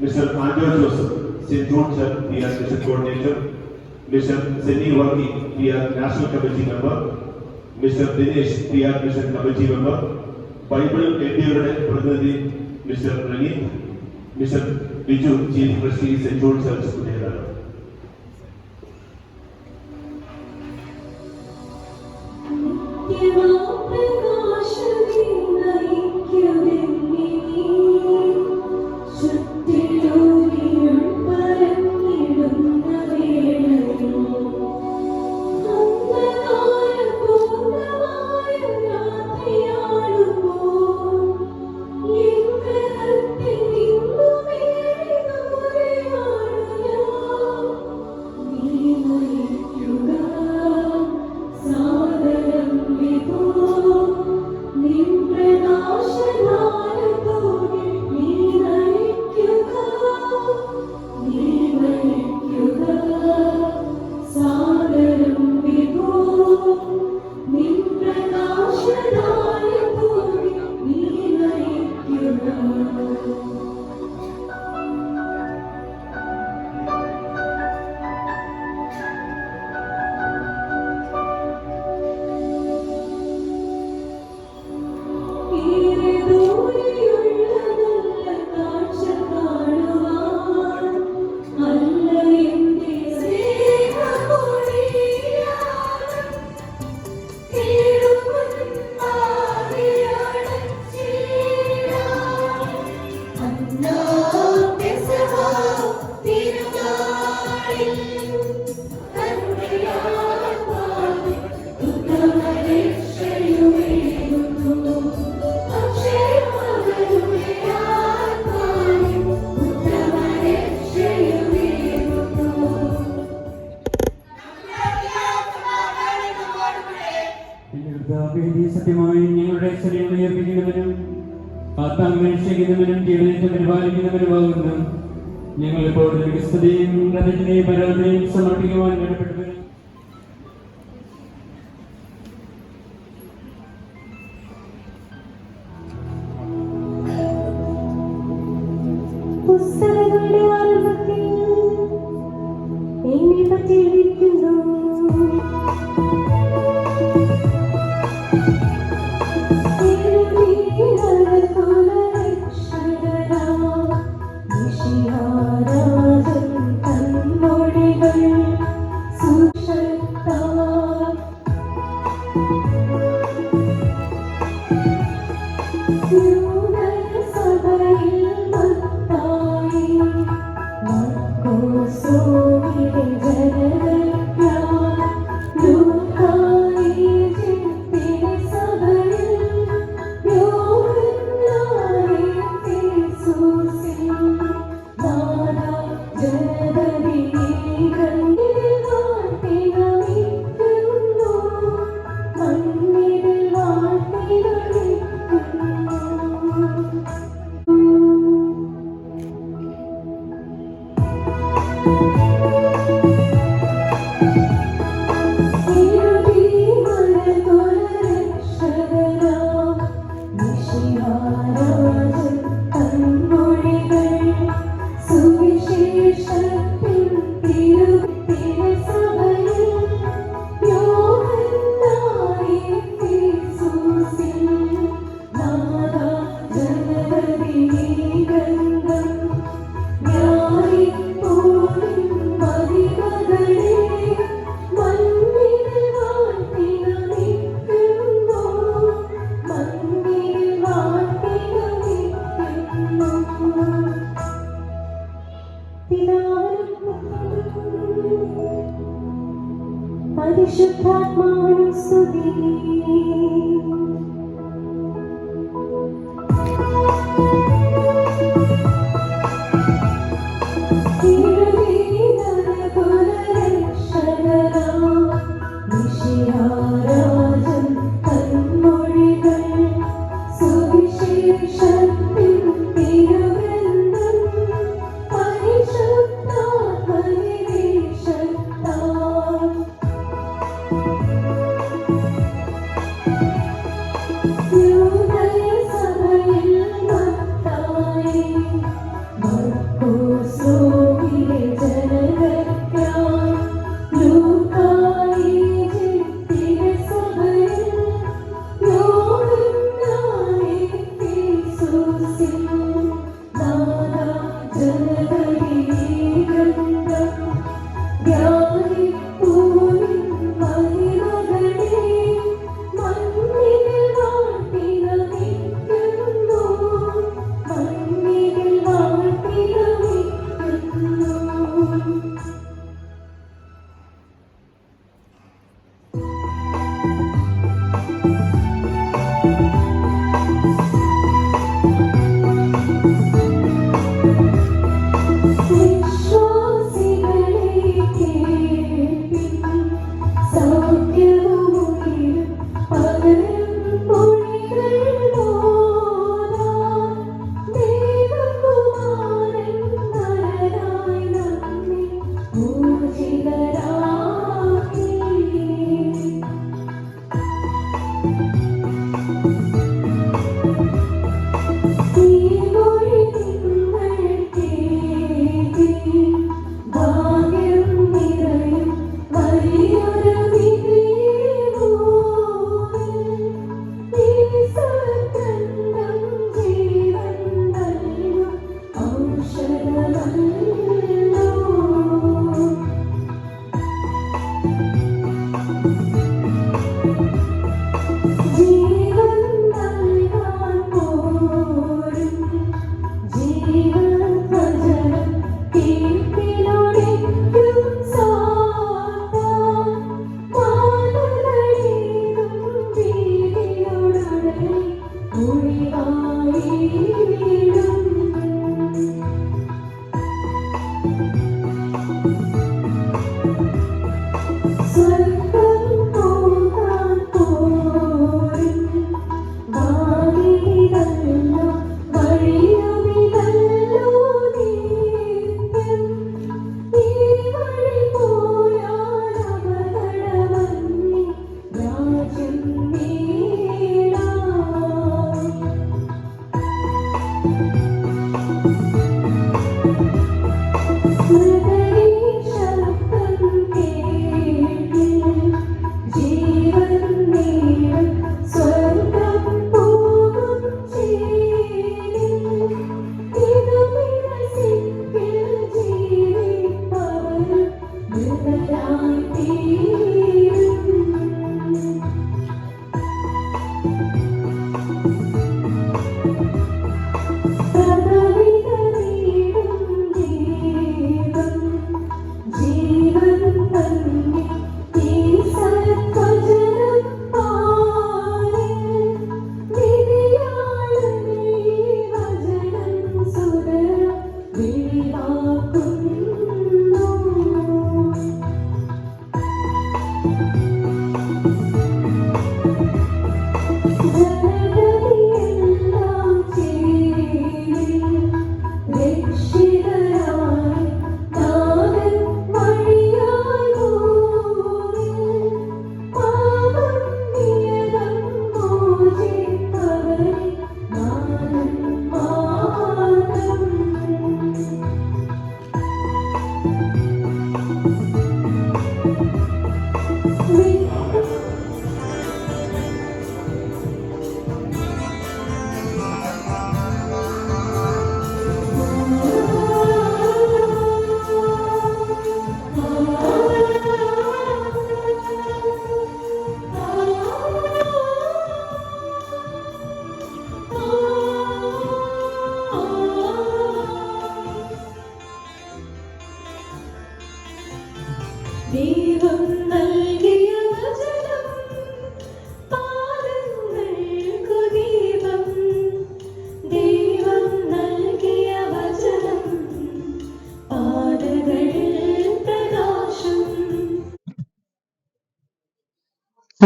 Mr. Anjo Joseph, St. John Sir, PR District Coordinator, Mr. Sidney Waki, PR National Committee Member, Mr. Dinesh, PR Mission Committee Member, Bible NDA Pradhanidhi, Mr. Ranit, Mr. Biju, Chief Trustee, St. John Sir, Student. പിതാവിന്റെ സത്യമായി ഞങ്ങളുടെ ശരീരം ഉയർപ്പിക്കുന്നവനും ആത്മാവിനെ രക്ഷിക്കുന്നവനും ജീവിതത്തെ പരിപാലിക്കുന്നവനുമാകുന്നു. ഞങ്ങൾ ഇപ്പോൾ സ്തുതിയും കൃതജ്ഞതയും പരാതിയും സമർപ്പിക്കുവാൻ കടപ്പെട്ടവരും പുസ്തകങ്ങളുടെ ആരംഭത്തിൽ എന്നെ പറ്റിയിരിക്കുന്നു. പരിശുദ്ധാത്മാവിനും സ്തുതി.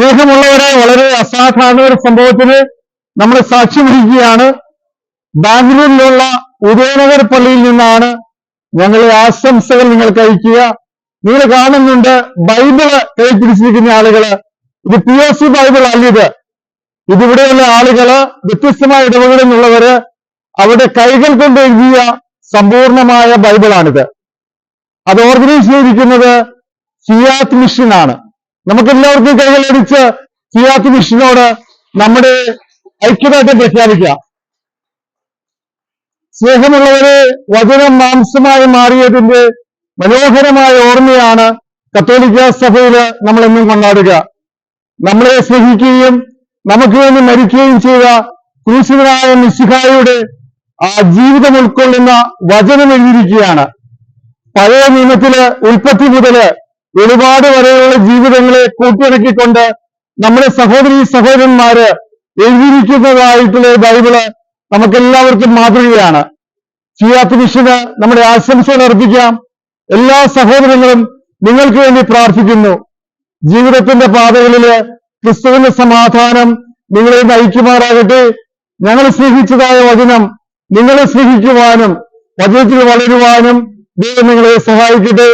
സ്നേഹമുള്ളവരെ, വളരെ അസാധാരണ ഒരു സംഭവത്തിന് നമ്മൾ സാക്ഷ്യം വഹിക്കുകയാണ്. ബാംഗ്ലൂരിലുള്ള ഉദയനഗർ പള്ളിയിൽ നിന്നാണ് ഞങ്ങൾ ആശംസകൾ നിങ്ങൾക്ക് അയക്കുക. നിങ്ങൾ കാണുന്നുണ്ട് ബൈബിള് കൈപിടിച്ചിരിക്കുന്ന ആളുകള്. ഇത് POC ബൈബിൾ അല്ലിത്. ഇതിവിടെയുള്ള ആളുകള്, വ്യത്യസ്തമായ ഇടവകളിൽ നിന്നുള്ളവര് അവരുടെ കൈകൾ കൊണ്ട് എഴുതിയ സമ്പൂർണമായ ബൈബിളാണിത്. അത് ഓർഗനൈസ് ചെയ്തിരിക്കുന്നത് സിയാത്ത് മിഷനാണ്. നമുക്കെല്ലാവർക്കും കൈകളടിച്ച് സിയാത്ത് മിഷനോട് നമ്മുടെ ഐക്യദാർഢ്യം പ്രഖ്യാപിക്കാം. സ്നേഹമുള്ളവരെ, വചനം മാംസമായി മാറിയതിന്റെ മനോഹരമായ ഓർമ്മയാണ് കത്തോലിക്ക സഭയില് നമ്മളെന്നും കൊണ്ടാടുക. നമ്മളെ സ്നേഹിക്കുകയും നമുക്ക് വേണ്ടി മരിക്കുകയും ചെയ്ത ക്രൂശിതനായ മിശിഹായുടെ ആ ജീവിതം ഉൾക്കൊള്ളുന്ന വചനം എഴുതിയിരിക്കുകയാണ്. പഴയ നിയമത്തില് ഉൽപ്പത്തി മുതല് ഒരുപാട് വരെയുള്ള ജീവിതങ്ങളെ കൂട്ടിയിണക്കിക്കൊണ്ട് നമ്മുടെ സഹോദരീ സഹോദരന്മാര് എഴുതിയിരിക്കുന്നതായിട്ടുള്ള ബൈബിള് നമുക്കെല്ലാവർക്കും മാതൃകയാണ്. സിയാത്ത് മിഷന് നമ്മുടെ ആശംസകൾ അർപ്പിക്കാം. എല്ലാ സഹോദരങ്ങളും നിങ്ങൾക്ക് വേണ്ടി പ്രാർത്ഥിക്കുന്നു. ജീവിതത്തിന്റെ പാതകളില് ക്രിസ്തുവിന്റെ സമാധാനം നിങ്ങളെ നയിക്കുമാറാകട്ടെ. ഞങ്ങൾ സ്നേഹിച്ചതായ വചനം നിങ്ങളെ സ്നേഹിക്കുവാനും വചനത്തിൽ വളരുവാനും ദൈവം നിങ്ങളെ സഹായിക്കട്ടെ.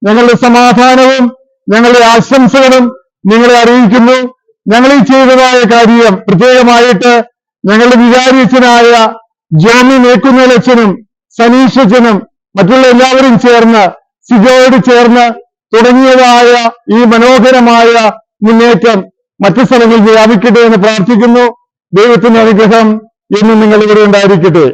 ഞങ്ങളുടെ സമാധാനവും ഞങ്ങളുടെ ആശംസകളും നിങ്ങളെ അറിയിക്കുന്നു. ഞങ്ങൾ ഈ ചെയ്തതായ കാര്യം പ്രത്യേകമായിട്ട് ഞങ്ങളുടെ വികാരിയച്ഛനായ ജോമി മേക്കുന്നേലച്ഛനും സനീഷച്ചനും മറ്റുള്ള എല്ലാവരും ചേർന്ന്, സിജോയോട് ചേർന്ന് തുടങ്ങിയതായ ഈ മനോഹരമായ മുന്നേറ്റം മറ്റു സ്ഥലങ്ങളിൽ വ്യാപിക്കട്ടെ എന്ന് പ്രാർത്ഥിക്കുന്നു. ദൈവത്തിന്റെ അനുഗ്രഹം എന്നും നിങ്ങളിവിടെ ഉണ്ടായിരിക്കട്ടെ.